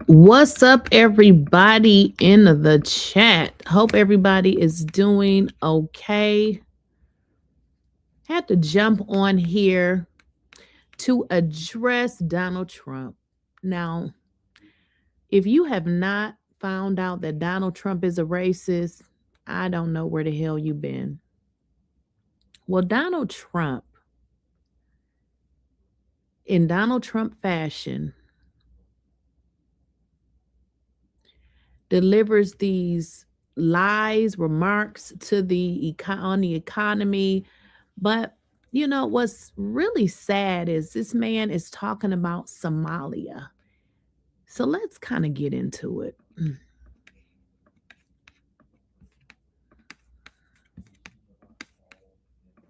What's up, everybody in the chat? Hope everybody is doing okay. Had to jump on here to address Donald Trump. Now, if you have not found out that Donald Trump is a racist, I don't know where the hell you've been. Well, Donald Trump, in Donald Trump fashion, delivers these lies, remarks to on the economy. But you know what's really sad is this man is talking about Somalia. So let's kind of get into it.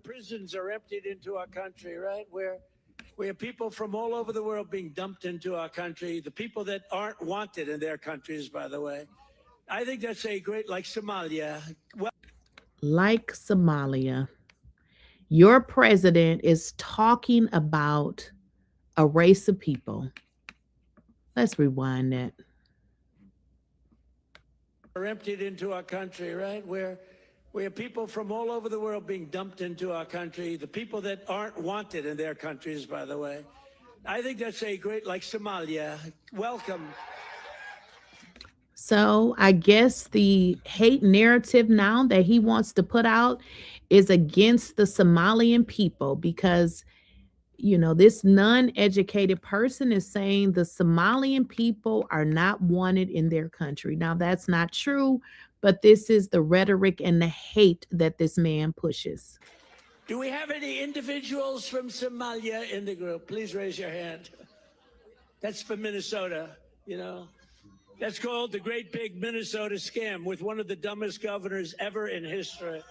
Prisons are emptied into our country, right? Where people from all over the world being dumped into our country, the people that aren't wanted in their countries, by the way. I think that's a great, like Somalia. Well, like Somalia, your president is talking about a race of people. Let's rewind that. Are emptied into our country, right? Where people from all over the world being dumped into our country, the people that aren't wanted in their countries, by the way. I think that's a great, like Somalia. Welcome. So I guess the hate narrative now that he wants to put out is against the Somalian people because this non-educated person is saying the Somalian people are not wanted in their country. Now, that's not true, but this is the rhetoric and the hate that this man pushes. Do we have any individuals from Somalia in the group? Please raise your hand. That's from Minnesota, That's called the Great Big Minnesota Scam with one of the dumbest governors ever in history.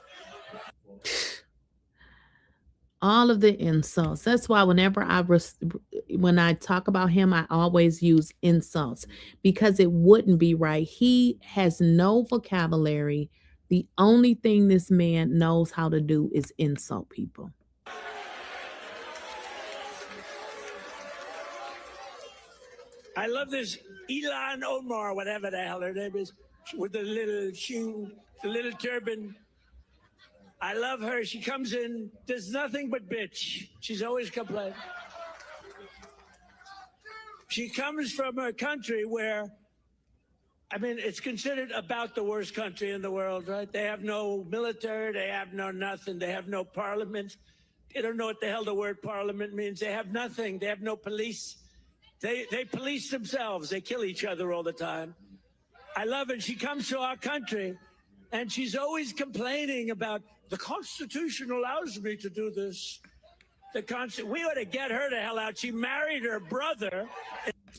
All of the insults. That's why whenever when I talk about him, I always use insults because it wouldn't be right. He has no vocabulary. The only thing this man knows how to do is insult people. I love this Ilan Omar, whatever the hell her name is, with the little shoe, the little turban. I love her. She comes in, does nothing but bitch. She's always complaining. She comes from a country where, it's considered about the worst country in the world, right? They have no military, they have no nothing, they have no parliament. They don't know what the hell the word parliament means. They have nothing. They have no police. They police themselves. They kill each other all the time. I love it. She comes to our country, and she's always complaining about the Constitution allows me to do this. We ought to get her the hell out. She married her brother.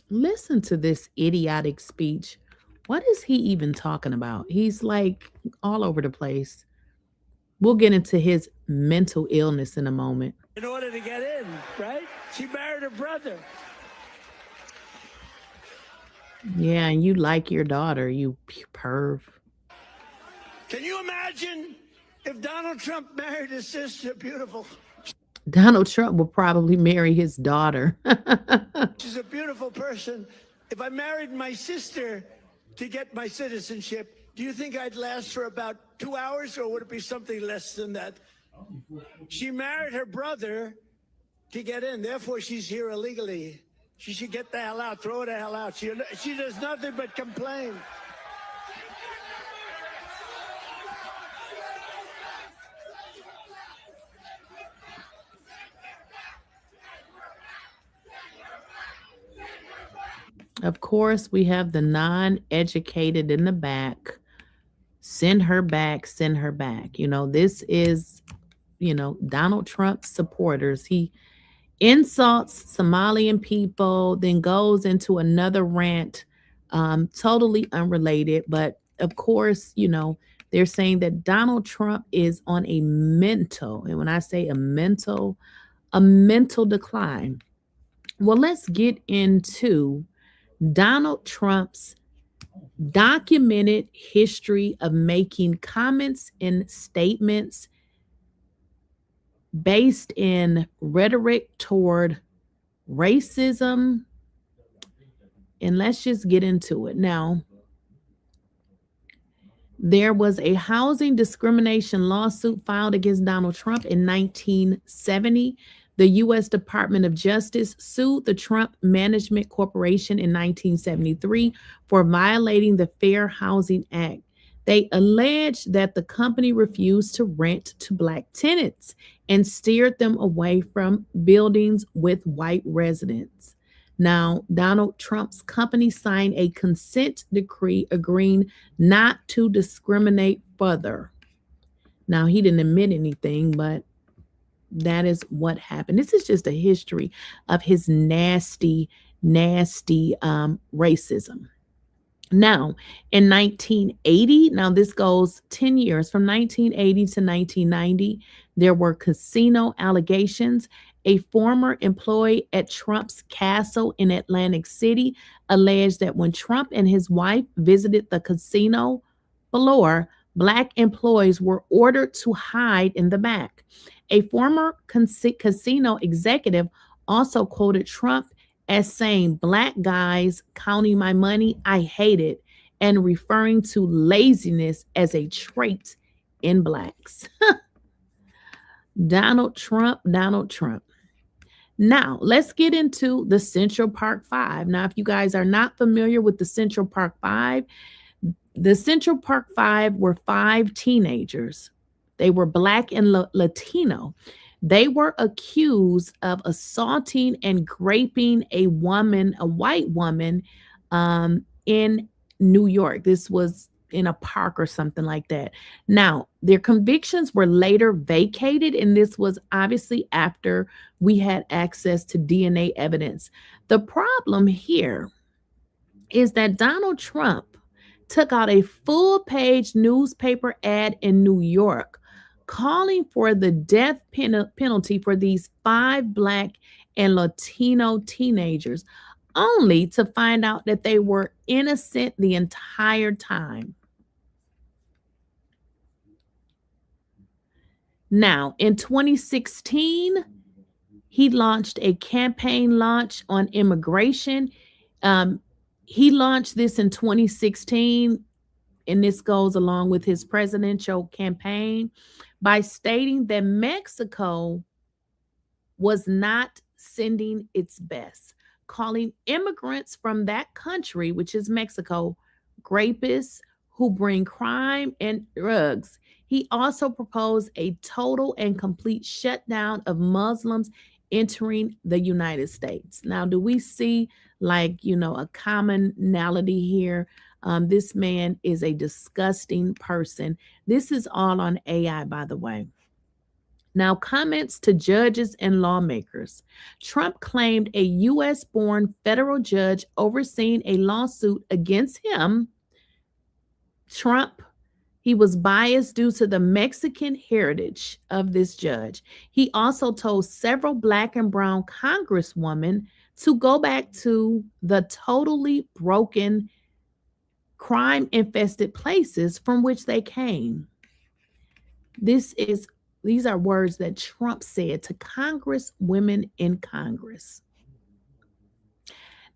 Listen to this idiotic speech. What is he even talking about? He's like all over the place. We'll get into his mental illness in a moment. In order to get in, right? She married her brother. Yeah, and you like your daughter, you perv. Can you imagine if Donald Trump married his sister? Beautiful. Donald Trump will probably marry his daughter. She's a beautiful person. If I married my sister to get my citizenship, do you think I'd last for about 2 hours, or would it be something less than that? She married her brother to get in. Therefore, she's here illegally. She should get the hell out, throw her the hell out. She does nothing but complain. Of course, we have the non-educated in the back. Send her back, send her back. This is, Donald Trump's supporters. He insults Somalian people, then goes into another rant, totally unrelated. But of course, they're saying that Donald Trump is on a mental, and when I say a mental decline. Well, let's get into Donald Trump's documented history of making comments and statements based in rhetoric toward racism. And let's just get into it. Now, there was a housing discrimination lawsuit filed against Donald Trump in 1970. The U.S. Department of Justice sued the Trump Management Corporation in 1973 for violating the Fair Housing Act. They alleged that the company refused to rent to Black tenants and steered them away from buildings with white residents. Now, Donald Trump's company signed a consent decree agreeing not to discriminate further. Now, he didn't admit anything, but that is what happened. This is just a history of his nasty racism. Now, in 1980, now this goes 10 years, from 1980 to 1990, there were casino allegations. A former employee at Trump's castle in Atlantic City alleged that when Trump and his wife visited the casino floor, Black employees were ordered to hide in the back. A former casino executive also quoted Trump as saying, "Black guys counting my money, I hate it," and referring to laziness as a trait in Blacks. Donald Trump. Now, let's get into the Central Park Five. Now, if you guys are not familiar with the Central Park Five, the Central Park Five were 5 teenagers. They were Black and Latino. They were accused of assaulting and raping a woman, a white woman, in New York. This was in a park or something like that. Now, their convictions were later vacated, and this was obviously after we had access to DNA evidence. The problem here is that Donald Trump took out a full page newspaper ad in New York calling for the death penalty for these 5 Black and Latino teenagers, only to find out that they were innocent the entire time. Now, in 2016, he launched a campaign launch on immigration. Um, he launched this in 2016, and this goes along with his presidential campaign by stating that Mexico was not sending its best, calling immigrants from that country, which is Mexico, rapists who bring crime and drugs. He also proposed a total and complete shutdown of Muslims entering the United States. Now, do we see a commonality here? This man is a disgusting person. This is all on AI, by the way. Now, comments to judges and lawmakers. Trump claimed a U.S. born federal judge overseeing a lawsuit against him. Trump, he was biased due to the Mexican heritage of this judge. He also told several Black and brown congresswomen to go back to the totally broken, crime infested places from which they came. These are words that Trump said to Congress women in Congress.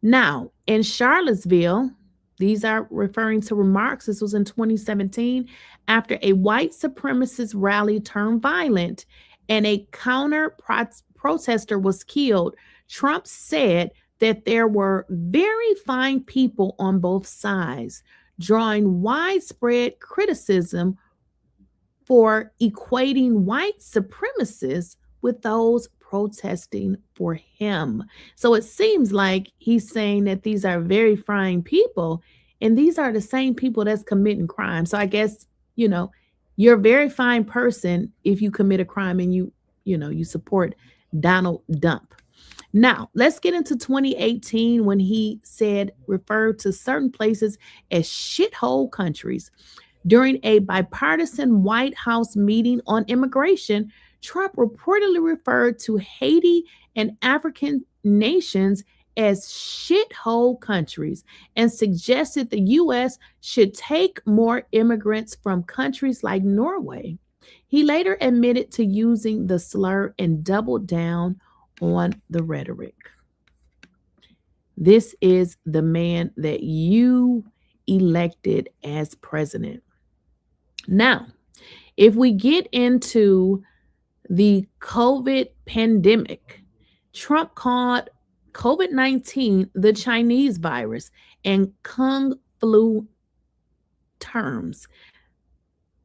Now, in Charlottesville, these are referring to remarks. This was in 2017, after a white supremacist rally turned violent and a counter protester was killed. Trump said that there were very fine people on both sides, drawing widespread criticism for equating white supremacists with those protesting for him. So it seems like he's saying that these are very fine people, and these are the same people that's committing crime. So I guess, you're a very fine person if you commit a crime and you support Donald Dump. Now, let's get into 2018 when he referred to certain places as shithole countries. During a bipartisan White House meeting on immigration, Trump reportedly referred to Haiti and African nations as shithole countries and suggested the U.S. should take more immigrants from countries like Norway. He later admitted to using the slur and doubled down on the rhetoric. This is the man that you elected as president. Now, if we get into the COVID pandemic, Trump called COVID-19 the Chinese virus and Kung flu terms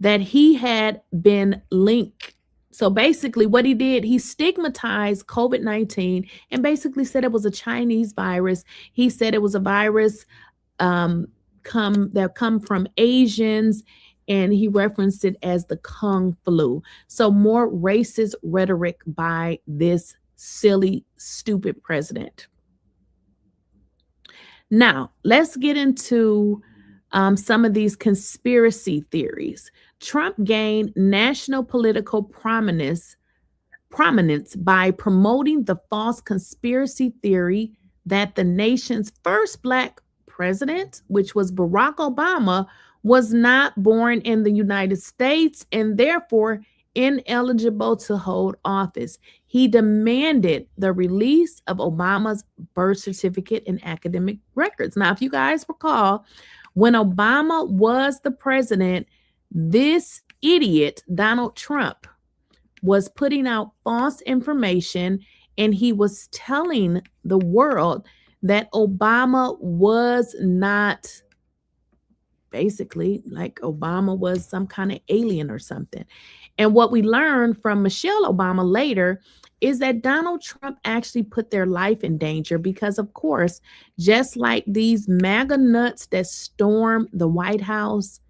that he had been linked. So basically, what he did, he stigmatized COVID-19 and basically said it was a Chinese virus. He said it was a virus come from Asians, and he referenced it as the Kung flu. So more racist rhetoric by this silly, stupid president. Now, let's get into some of these conspiracy theories. Trump gained national political prominence by promoting the false conspiracy theory that the nation's first Black president, which was Barack Obama, was not born in the United States and therefore ineligible to hold office. He demanded the release of Obama's birth certificate and academic records. Now, if you guys recall, when Obama was the president, this idiot, Donald Trump, was putting out false information, and he was telling the world that Obama was not basically like Obama was some kind of alien or something. And what we learned from Michelle Obama later is that Donald Trump actually put their life in danger because, of course, just like these MAGA nuts that stormed the White House,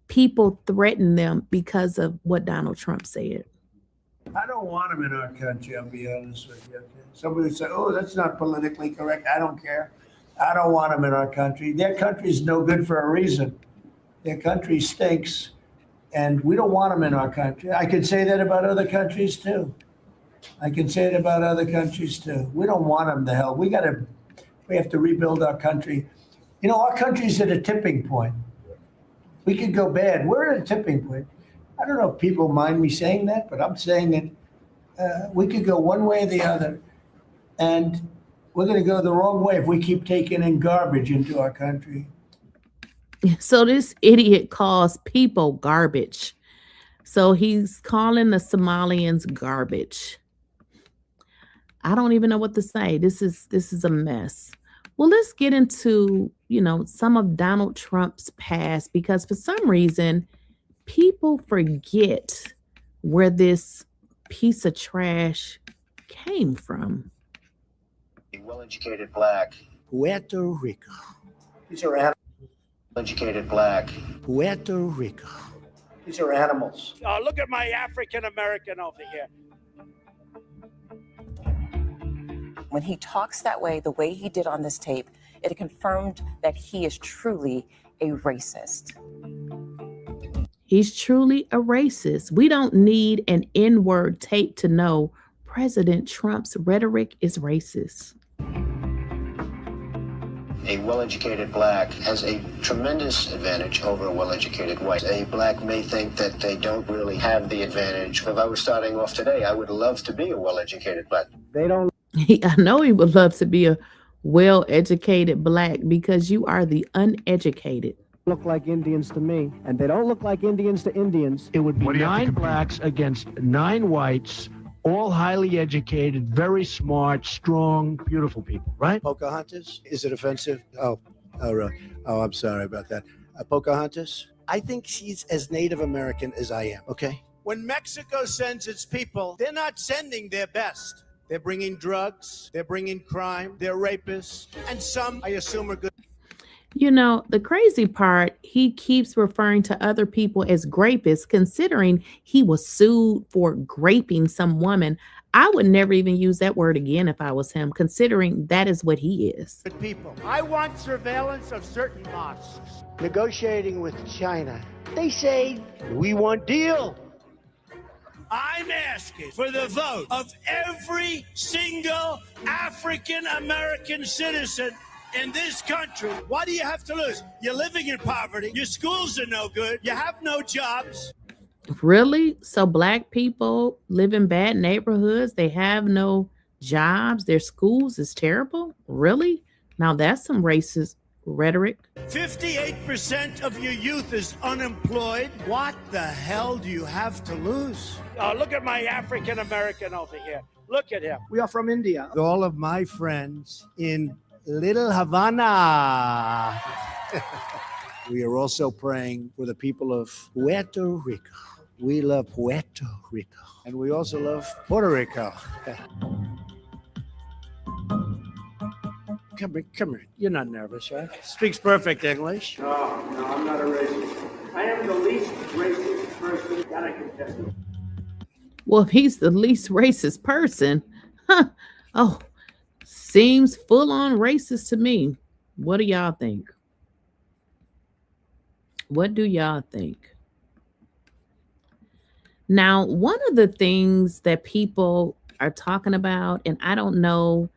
people threatened them because of what Donald Trump said. I don't want them in our country, I'll be honest with you. Somebody would say, oh, that's not politically correct. I don't care. I don't want them in our country. Their country's no good for a reason. Their country stinks, and we don't want them in our country. I could say that about other countries too. I can say it about other countries too. We don't want them to hell. We have to rebuild our country. You know, our country's at a tipping point. We could go bad. We're at a tipping point. I don't know if people mind me saying that, but I'm saying it. We could go one way or the other, and we're going to go the wrong way if we keep taking in garbage into our country. So this idiot calls people garbage. So he's calling the Somalians garbage. I don't even know what to say. This is a mess. Well, let's get into, some of Donald Trump's past because for some reason people forget where this piece of trash came from. A well-educated black. Puerto Rico. These are animals. Educated black. Puerto Rico. These are animals. Look at my African American over here. When he talks that way, the way he did on this tape, it confirmed that he is truly a racist. He's truly a racist. We don't need an N-word tape to know President Trump's rhetoric is racist. A well-educated black has a tremendous advantage over a well-educated white. A black may think that they don't really have the advantage. If I was starting off today, I would love to be a well-educated black. They don't. I know he would love to be a well-educated black because you are the uneducated. Look like Indians to me, and they don't look like Indians to Indians. It would be 9 blacks against 9 whites, all highly educated, very smart, strong, beautiful people, right? Pocahontas? Is it offensive? Oh, really? Oh, I'm sorry about that. Pocahontas? I think she's as Native American as I am, okay? When Mexico sends its people, they're not sending their best. They're bringing drugs, they're bringing crime, they're rapists, and some, I assume, are good. The crazy part, he keeps referring to other people as grapists, considering he was sued for graping some woman. I would never even use that word again if I was him, considering that is what he is. Good people. I want surveillance of certain mosques. Negotiating with China. They say, we want deal. I'm asking for the vote of every single African American citizen in this country. What do you have to lose? You're living in poverty. Your schools are no good. You have no jobs. Really? So black people live in bad neighborhoods. They have no jobs. Their schools is terrible. Really? Now that's some racist rhetoric. 58% of your youth is unemployed. What the hell do you have to lose? Look at my African American over here. Look at him. We are from India. All of my friends in Little Havana. We are also praying for the people of Puerto Rico. We love Puerto Rico. And we also love Puerto Rico. Come here. You're not nervous, right? Speaks perfect English. No, I'm not a racist. I am the least racist person that I can tell you. Well, if he's the least racist person, oh, seems full on racist to me. What do y'all think? What do y'all think? Now, one of the things that people are talking about, and I don't know,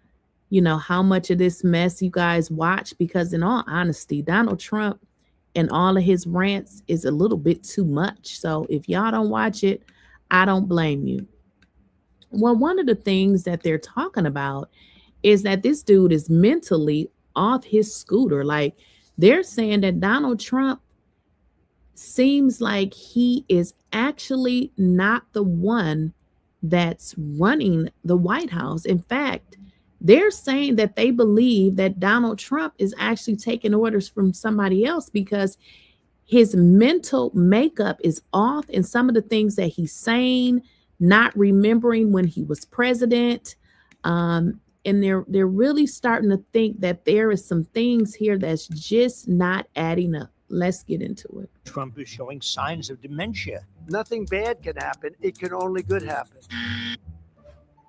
how much of this mess you guys watch, because in all honesty, Donald Trump and all of his rants is a little bit too much. So if y'all don't watch it, I don't blame you. Well, one of the things that they're talking about is that this dude is mentally off his scooter. Like, they're saying that Donald Trump seems like he is actually not the one that's running the White House. In fact, they're saying that they believe that Donald Trump is actually taking orders from somebody else because his mental makeup is off, and some of the things that he's saying, not remembering when he was president. And they're really starting to think that there is some things here that's just not adding up. Let's get into it. Trump is showing signs of dementia. Nothing bad can happen. It can only good happen.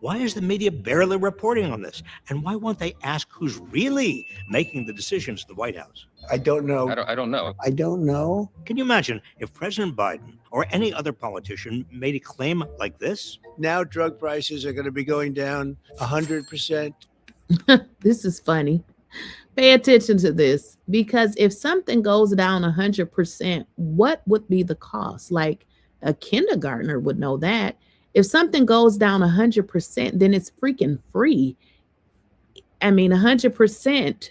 Why is the media barely reporting on this? And why won't they ask who's really making the decisions at the White House? I don't know. I don't know. I don't know. Can you imagine if President Biden or any other politician made a claim like this? Now drug prices are going to be going down 100%. This is funny. Pay attention to this, because if something goes down 100%, what would be the cost? Like a kindergartner would know that. If something goes down 100%, then it's freaking free. I mean, 100%.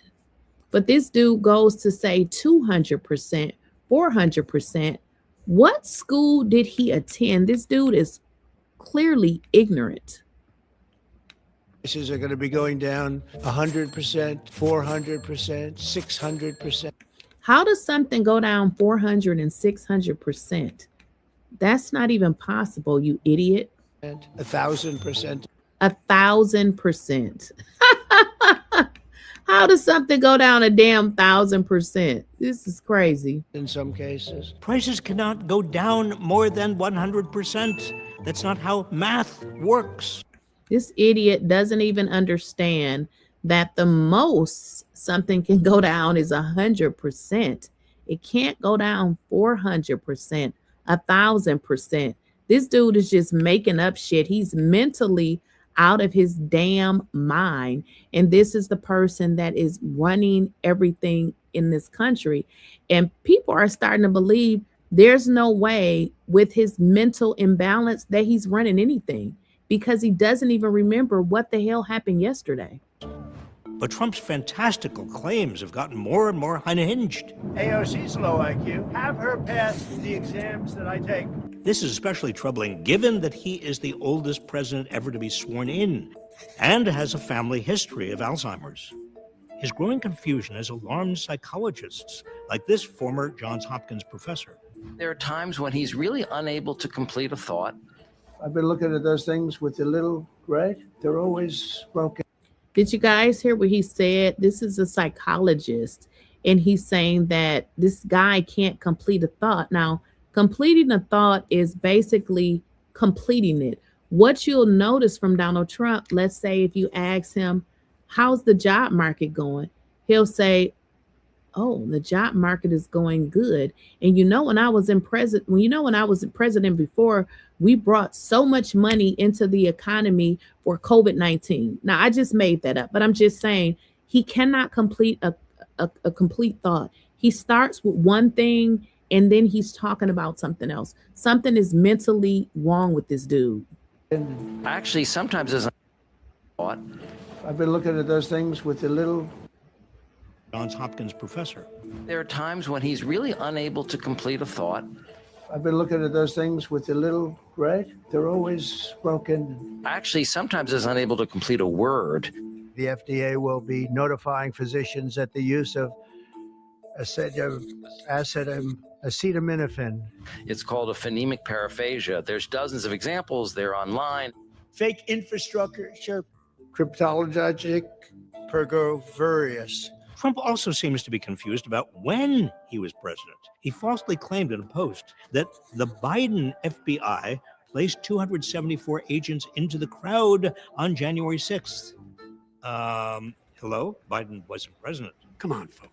But this dude goes to say 200%, 400%. What school did he attend? This dude is clearly ignorant. Prices are going to be going down 100%, 400%, 600%. How does something go down 400 and 600%? That's not even possible, you idiot. 1,000%. 1,000%. How does something go down a damn 1,000%? This is crazy. In some cases. Prices cannot go down more than 100%. That's not how math works. This idiot doesn't even understand that the most something can go down is 100%. It can't go down 400%, 1,000%. This dude is just making up shit. He's mentally out of his damn mind. And this is the person that is running everything in this country. And people are starting to believe there's no way with his mental imbalance that he's running anything, because he doesn't even remember what the hell happened yesterday. But Trump's fantastical claims have gotten more and more unhinged. AOC's low IQ. Have her pass the exams that I take. This is especially troubling given that he is the oldest president ever to be sworn in and has a family history of Alzheimer's. His growing confusion has alarmed psychologists like this former Johns Hopkins professor. There are times when he's really unable to complete a thought. I've been looking at those things with the little red. They're always broken. Did you guys hear what he said? This is a psychologist, and he's saying that this guy can't complete a thought. Now, completing a thought is basically completing it. What you'll notice from Donald Trump, let's say if you ask him, how's the job market going? He'll say, oh, the job market is going good. And when I was president before, we brought so much money into the economy for COVID-19. Now, I just made that up, but I'm just saying he cannot complete a complete thought. He starts with one thing and then he's talking about something else. Something is mentally wrong with this dude. Actually, sometimes as a thought. I've been looking at those things with the little Johns Hopkins professor. There are times when he's really unable to complete a thought. I've been looking at those things with the little red. They're always broken. Actually, sometimes is unable to complete a word. The FDA will be notifying physicians that the use of acetaminophen. It's called a phonemic paraphasia. There's dozens of examples. They're online. Fake infrastructure, cryptologic, pergoverous. Trump also seems to be confused about when he was president. He falsely claimed in a post that the Biden FBI placed 274 agents into the crowd on January 6th. Hello? Biden wasn't president. Come on, folks.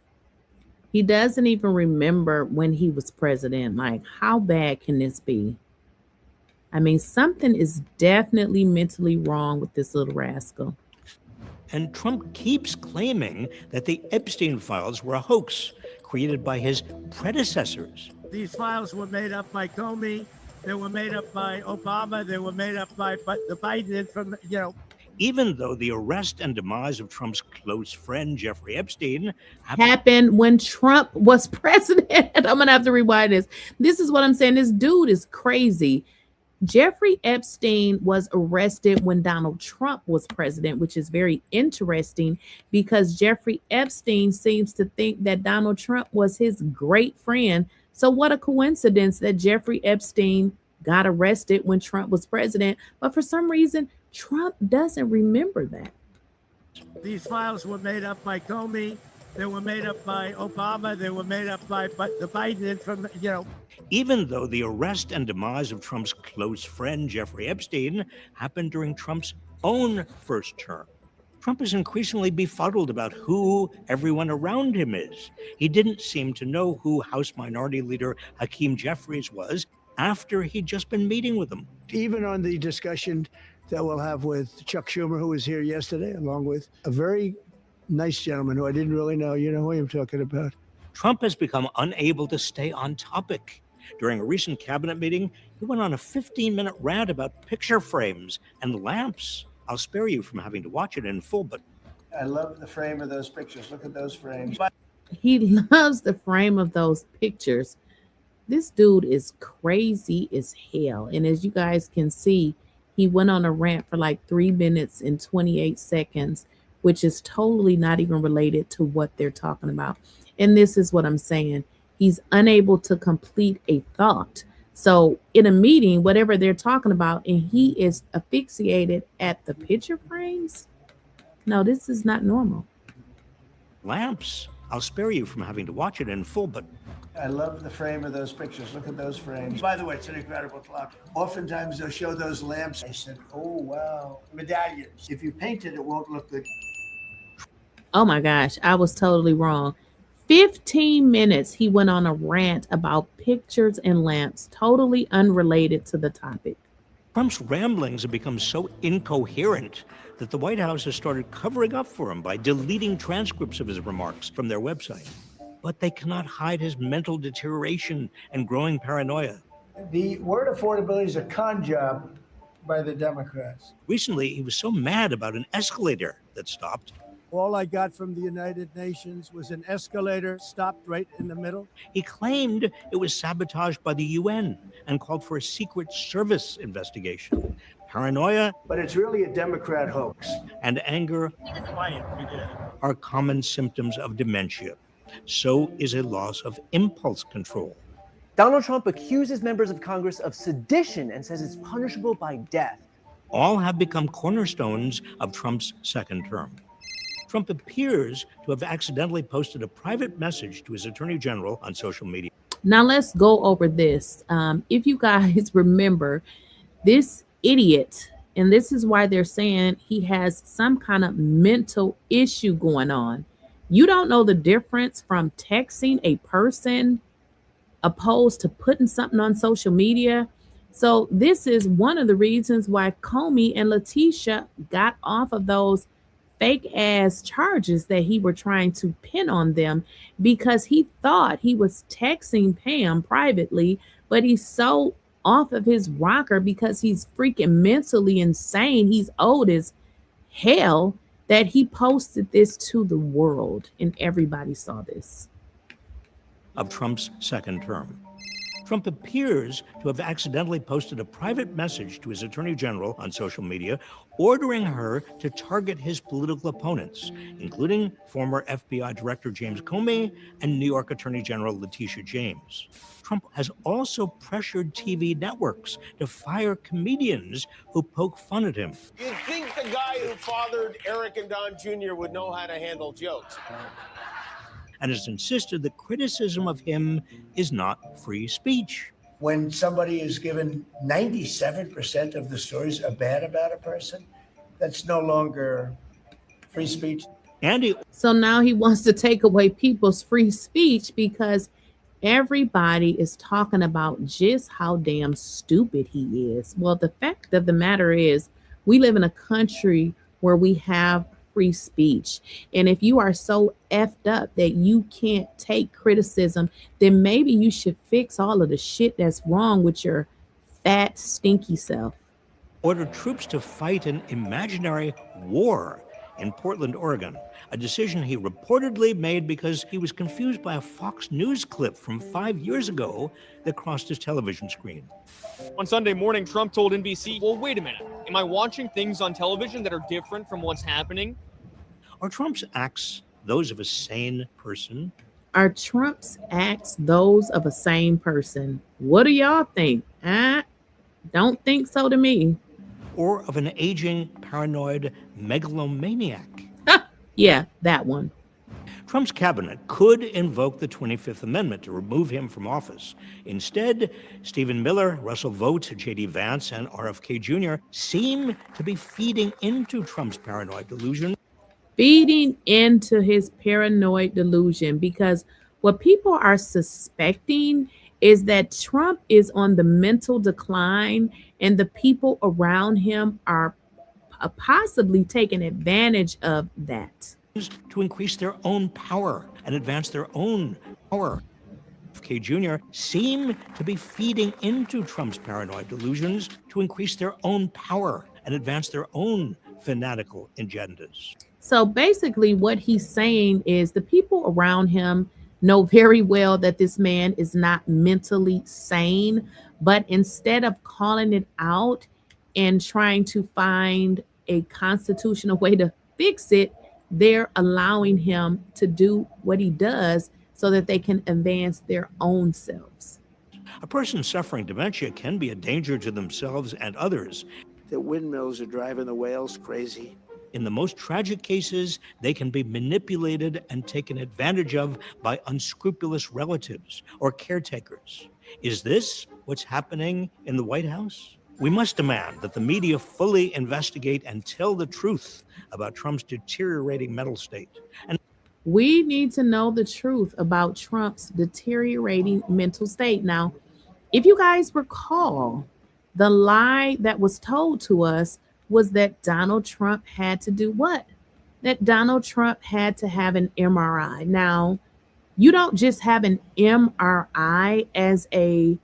He doesn't even remember when he was president. Like, how bad can this be? I mean, something is definitely mentally wrong with this little rascal. And Trump keeps claiming that the Epstein files were a hoax created by his predecessors. These files were made up by Comey. They were made up by Obama. They were made up by the Biden, Even though the arrest and demise of Trump's close friend, Jeffrey Epstein, happened when Trump was president. I'm going to have to rewind this. This is what I'm saying. This dude is crazy. Jeffrey Epstein was arrested when Donald Trump was president, which is very interesting because Jeffrey Epstein seems to think that Donald Trump was his great friend. So, what a coincidence that Jeffrey Epstein got arrested when Trump was president, but for some reason, Trump doesn't remember that. These files were made up by Comey. They were made up by Obama. They were made up by the Biden from, Even though the arrest and demise of Trump's close friend, Jeffrey Epstein, happened during Trump's own first term, Trump is increasingly befuddled about who everyone around him is. He didn't seem to know who House Minority Leader Hakeem Jeffries was after he'd just been meeting with him. Even on the discussion that we'll have with Chuck Schumer, who was here yesterday, along with a very nice gentleman who I didn't really know. You know who I'm talking about. Trump has become unable to stay on topic. During a recent cabinet meeting, he went on a 15-minute rant about picture frames and lamps. I'll spare you from having to watch it in full, but I love the frame of those pictures. Look at those frames. He loves the frame of those pictures. This dude is crazy as hell. And as you guys can see, he went on a rant for like 3 minutes and 28 seconds, which is totally not even related to what they're talking about. And this is what I'm saying. He's unable to complete a thought. So in a meeting, whatever they're talking about, and he is asphyxiated at the picture frames. No, this is not normal. lamps. I'll spare you from having to watch it in full, but I love the frame of those pictures. Look at those frames. By the way, it's an incredible clock. Oftentimes they'll show those lamps. I said, oh, wow. Medallions. If you paint it, it won't look good. Oh my gosh, I was totally wrong. 15 minutes he went on a rant about pictures and lamps, totally unrelated to the topic. Trump's ramblings have become so incoherent that the White House has started covering up for him by deleting transcripts of his remarks from their website. But they cannot hide his mental deterioration and growing paranoia. The word affordability is a con job by the Democrats. Recently, he was so mad about an escalator that stopped. All I got from the United Nations was an escalator stopped right in the middle. He claimed it was sabotaged by the UN and called for a Secret Service investigation. Paranoia, But it's really a Democrat hoax. and anger are common symptoms of dementia. So is a loss of impulse control. Donald Trump accuses members of Congress of sedition and says it's punishable by death. All have become cornerstones of Trump's second term. Trump appears to have accidentally posted a private message to his attorney general on social media. Now let's go over this. If you guys remember, this idiot, and this is why they're saying he has some kind of mental issue going on. You don't know the difference from texting a person opposed to putting something on social media. So this is one of the reasons why Comey and Letitia got off of those fake ass charges that he were trying to pin on them, because he thought he was texting Pam privately, but he's so off of his rocker because he's freaking mentally insane. He's old as hell that he posted this to the world and everybody saw this. Of Trump's second term. Trump appears to have accidentally posted a private message to his attorney general on social media, ordering her to target his political opponents, including former FBI Director James Comey and New York Attorney General Letitia James. Trump has also pressured TV networks to fire comedians who poke fun at him. You'd think the guy who fathered Eric and Don Jr. would know how to handle jokes. And has insisted that criticism of him is not free speech. When somebody is given 97% of the stories are bad about a person, that's no longer free speech. So now he wants to take away people's free speech because everybody is talking about just how damn stupid he is. Well, the fact of the matter is, we live in a country where we have free speech. And if you are so effed up that you can't take criticism, then maybe you should fix all of the shit that's wrong with your fat, stinky self. Ordered troops to fight an imaginary war in Portland, Oregon, a decision he reportedly made because he was confused by a Fox News clip from 5 years ago that crossed his television screen. On Sunday morning, Trump told NBC, well, wait a minute. Am I watching things on television that are different from what's happening? Are Trump's acts those of a sane person? Are Trump's acts those of a sane person? What do y'all think? Don't think so to me. Or of an aging, paranoid megalomaniac? Yeah, that one. Trump's cabinet could invoke the 25th Amendment to remove him from office. Instead, Stephen Miller, Russell Vought, J.D. Vance, and RFK Jr. seem to be feeding into Trump's paranoid delusion. Feeding into his paranoid delusion, because what people are suspecting is that Trump is on the mental decline and the people around him are possibly taking advantage of that. To increase their own power and advance their own power. RFK Jr. seem to be feeding into Trump's paranoid delusions to increase their own power and advance their own fanatical agendas. So basically, what he's saying is the people around him know very well that this man is not mentally sane, but instead of calling it out and trying to find a constitutional way to fix it, they're allowing him to do what he does so that they can advance their own selves. A person suffering dementia can be a danger to themselves and others. The windmills are driving the whales crazy. In the most tragic cases, they can be manipulated and taken advantage of by unscrupulous relatives or caretakers. Is this what's happening in the White House? We must demand that the media fully investigate and tell the truth about Trump's deteriorating mental state. And we need to know the truth about Trump's deteriorating mental state. Now, if you guys recall, the lie that was told to us was that Donald Trump had to do what? That Donald Trump had to have an MRI. Now, you don't just have an MRI as a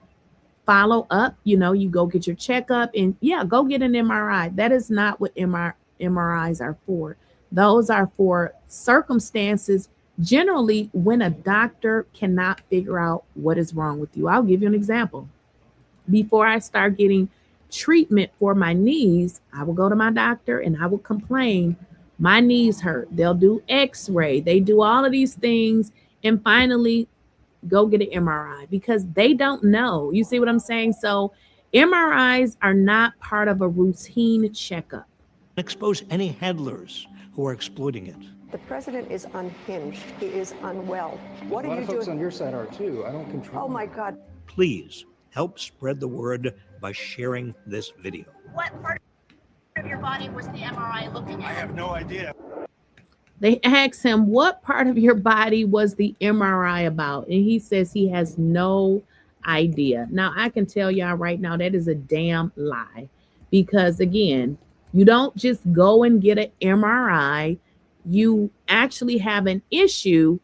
follow up. You know, you go get your checkup and go get an MRI. That is not what MRIs are for. Those are for circumstances, generally when a doctor cannot figure out what is wrong with you. I'll give you an example. Before I start getting treatment for my knees, I will go to my doctor and I will complain, my knees hurt. They'll do x-ray. They do all of these things and finally go get an MRI because they don't know. You see what I'm saying? So MRIs are not part of a routine checkup. expose any handlers who are exploiting it. The president is unhinged. He is unwell. What are you doing? A lot of folks on your side are too. I don't control. Oh my God. Please help spread the word by sharing this video. What part of your body was the MRI looking at? I have no idea. They asked him, what part of your body was the MRI about? And he says he has no idea. Now, I can tell y'all right now, that is a damn lie. Because again, you don't just go and get an MRI. You actually have an issue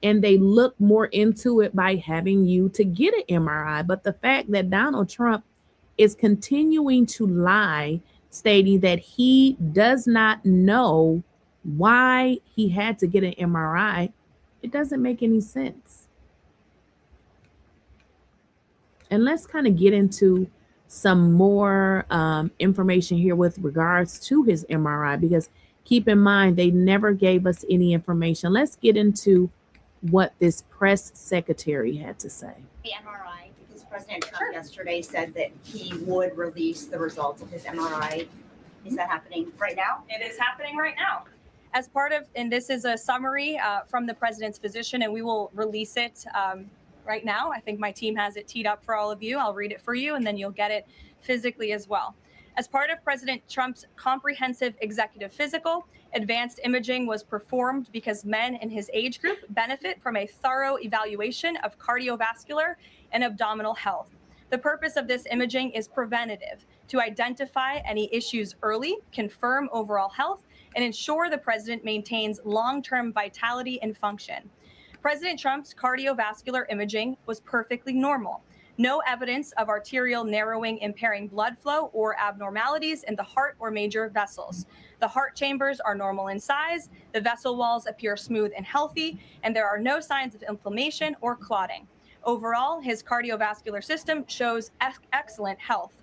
and they look more into it by having you to get an MRI. But the fact that Donald Trump is continuing to lie, stating that he does not know why he had to get an MRI, it doesn't make any sense. And let's kind of get into some more information here with regards to his MRI, because keep in mind, they never gave us any information. Let's get into what this press secretary had to say. The MRI, because President Trump yesterday said that he would release the results of his MRI. Is that happening right now? It is happening right now. As part of, and this is a summary from the president's physician, and we will release it right now. I think my team has it teed up for all of you. I'll read it for you, and then you'll get it physically as well. As part of President Trump's comprehensive executive physical, advanced imaging was performed because men in his age group benefit from a thorough evaluation of cardiovascular and abdominal health. The purpose of this imaging is preventative, to identify any issues early, confirm overall health, and ensure the president maintains long-term vitality and function. President Trump's cardiovascular imaging was perfectly normal. No evidence of arterial narrowing impairing blood flow or abnormalities in the heart or major vessels. The heart chambers are normal in size, the vessel walls appear smooth and healthy, and there are no signs of inflammation or clotting. Overall, his cardiovascular system shows excellent health.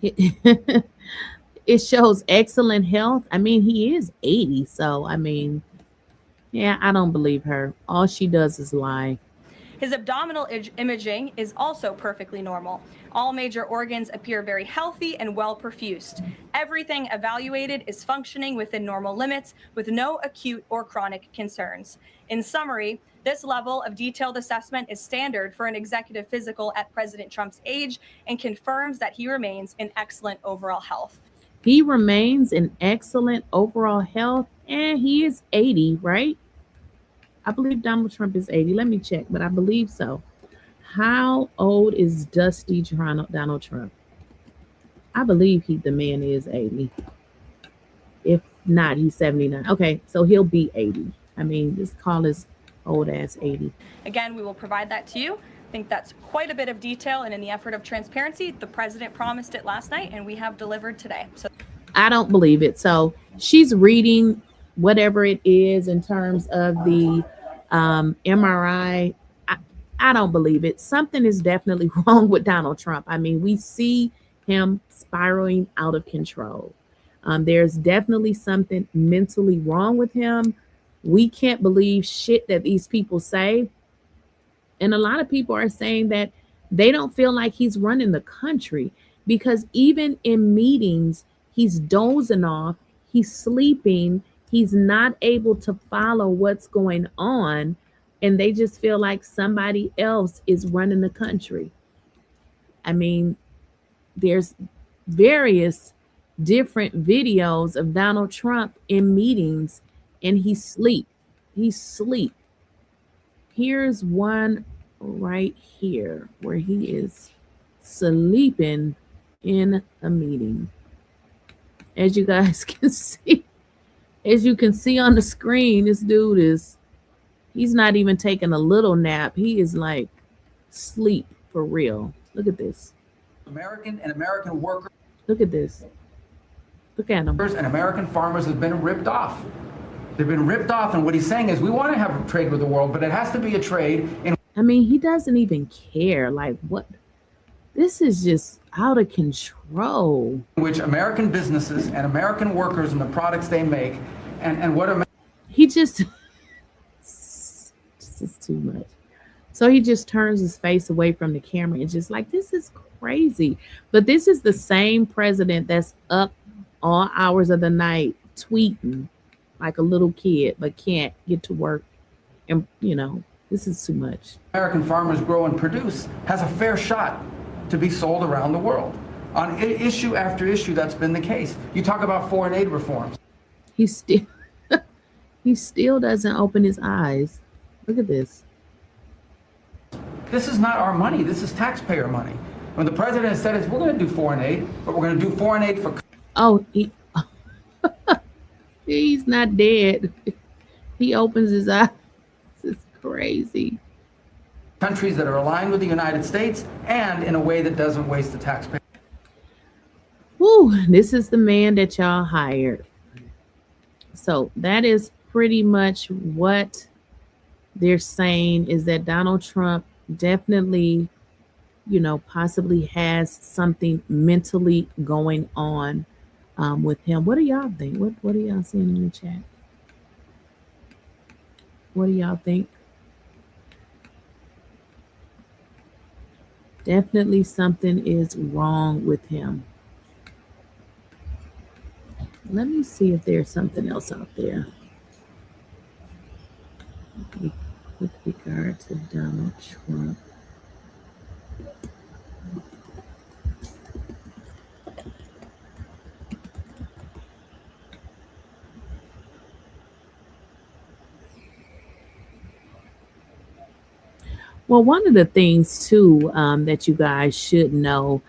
It shows excellent health. I mean, he is 80, so I mean, Yeah, I don't believe her. All she does is lie. His abdominal imaging is also perfectly normal. All major organs appear very healthy and well perfused. Everything evaluated is functioning within normal limits with no acute or chronic concerns. In summary, this level of detailed assessment is standard for an executive physical at President Trump's age and confirms that he remains in excellent overall health. He remains in excellent overall health, and he is 80, right? I believe Donald Trump is 80. Let me check, but I believe so. How old is Dusty Donald Trump? I believe the man is 80. If not, he's 79. Okay, so he'll be 80. I mean, just call his old ass 80. Again, we will provide that to you. I think that's quite a bit of detail, and in the effort of transparency, the president promised it last night, and we have delivered today. So I don't believe it. So she's reading whatever it is in terms of the MRI. I don't believe it. Something is definitely wrong with Donald Trump. I mean, we see him spiraling out of control. There's definitely something mentally wrong with him. We can't believe shit that these people say. And a lot of people are saying that they don't feel like he's running the country because even in meetings, he's dozing off, he's sleeping, he's not able to follow what's going on, and they just feel like somebody else is running the country. I mean, there's various different videos of Donald Trump in meetings, and he's asleep. He's asleep. Here's one right here where he is sleeping in a meeting. As you guys can see, on the screen, this dude he's not even taking a little nap. He is like sleep for real. Look at this. American workers. Look at this. Look at him. And American farmers have been ripped off. They've been ripped off, and what he's saying is we want to have a trade with the world, but it has to be a trade in I mean, he doesn't even care. Like, what? This is just out of control. which American businesses and American workers and the products they make and what He just this is too much. So he just turns his face away from the camera and just like, this is crazy. But this is the same president that's up all hours of the night tweeting like a little kid, but can't get to work. And, this is too much. American farmers grow and produce has a fair shot to be sold around the world. On issue after issue, that's been the case. You talk about foreign aid reforms. He still doesn't open his eyes. Look at this. This is not our money. This is taxpayer money. When the president said, we're going to do foreign aid, but we're going to do foreign aid for... Oh, he's not dead. He opens his eyes. It's crazy. Countries that are aligned with the United States and in a way that doesn't waste the taxpayer. Woo, this is the man that y'all hired. So that is pretty much what they're saying, is that Donald Trump definitely, possibly has something mentally going on with him. What do y'all think? What are y'all seeing in the chat? What do y'all think? Definitely something is wrong with him. Let me see if there's something else out there with regard to Donald Trump. Well, one of the things too that you guys should know,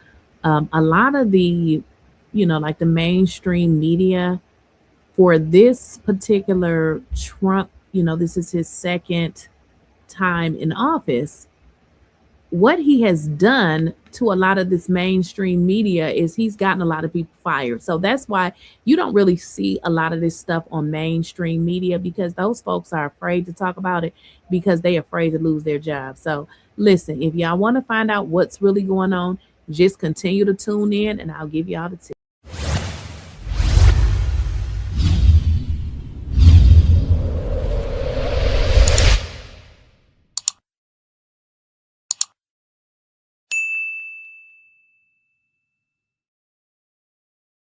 a lot of the, like the mainstream media for this particular Trump, this is his second time in office. What he has done to a lot of this mainstream media is he's gotten a lot of people fired. So that's why you don't really see a lot of this stuff on mainstream media, because those folks are afraid to talk about it because they're afraid to lose their job. So listen, if y'all want to find out what's really going on, just continue to tune in and I'll give y'all the tips.